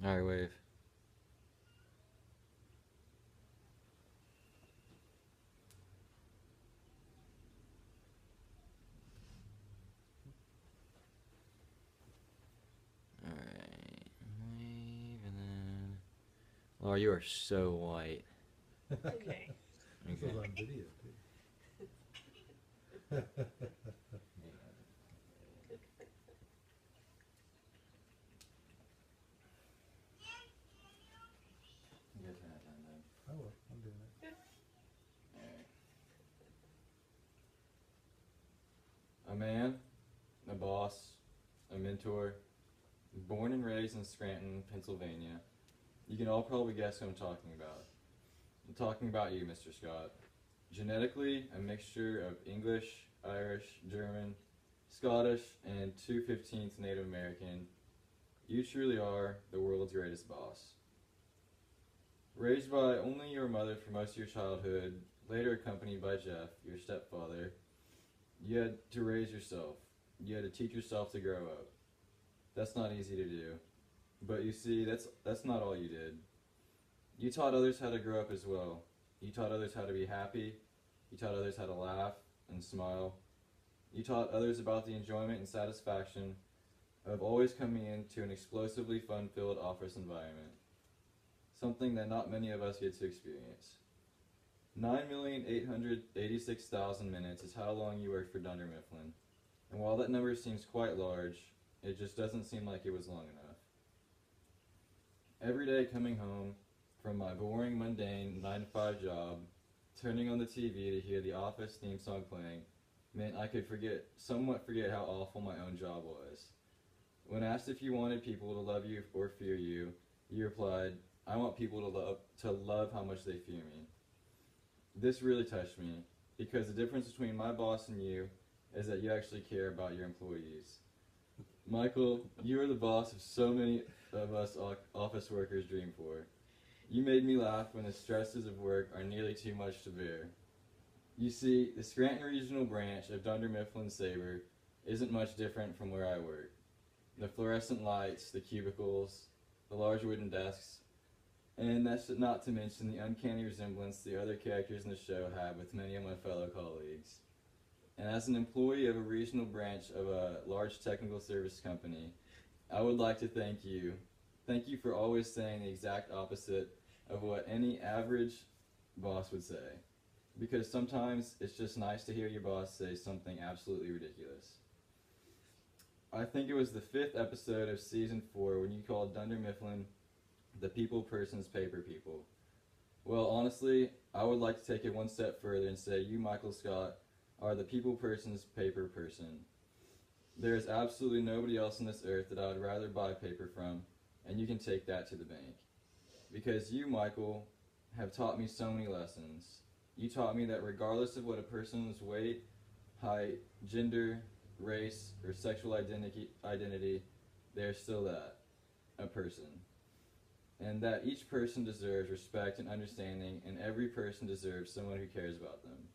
Alright, wave. Alright. Wave and then. Laura, you are so white. Okay. This Okay. was on video too. You guys are not done then. I will. I'm doing it. Alright. A man, a boss, a mentor, born and raised in Scranton, Pennsylvania. You can all probably guess who I'm talking about. I'm talking about you, Mr. Scott. Genetically, a mixture of English, Irish, German, Scottish, and 2/15 Native American, you truly are the world's greatest boss. Raised by only your mother for most of your childhood, later accompanied by Jeff, your stepfather, you had to raise yourself. You had to teach yourself to grow up. That's not easy to do. But you see, that's not all you did. You taught others how to grow up as well. You taught others how to be happy. You taught others how to laugh and smile. You taught others about the enjoyment and satisfaction of always coming into an explosively fun-filled office environment. Something that not many of us get to experience. 9,886,000 minutes is how long you worked for Dunder Mifflin. And while that number seems quite large, it just doesn't seem like it was long enough. Every day coming home from my boring, mundane 9 to 5 job, turning on the TV to hear the Office theme song playing meant I could somewhat forget how awful my own job was. When asked if you wanted people to love you or fear you, you replied, "I want people to love how much they fear me." This really touched me, because the difference between my boss and you is that you actually care about your employees. Michael, you are the boss of so many of us office workers dream for. You made me laugh when the stresses of work are nearly too much to bear. You see, the Scranton Regional Branch of Dunder Mifflin Sabre isn't much different from where I work. The fluorescent lights, the cubicles, the large wooden desks, and that's not to mention the uncanny resemblance the other characters in the show have with many of my fellow colleagues. And as an employee of a regional branch of a large technical service company, I would like to thank you. Thank you for always saying the exact opposite of what any average boss would say. Because sometimes it's just nice to hear your boss say something absolutely ridiculous. I think it was the 5th episode of season 4 when you called Dunder Mifflin the people person's paper people. Well, honestly, I would like to take it one step further and say you, Michael Scott, are the people person's paper person. There is absolutely nobody else on this earth that I would rather buy paper from, and you can take that to the bank. Because you, Michael, have taught me so many lessons. You taught me that regardless of what a person's weight, height, gender, race, or sexual identity, they are still that, a person. And that each person deserves respect and understanding, and every person deserves someone who cares about them.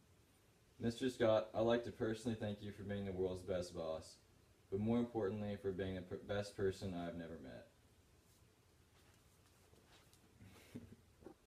Mr. Scott, I'd like to personally thank you for being the world's best boss, but more importantly, for being the best person I've never met.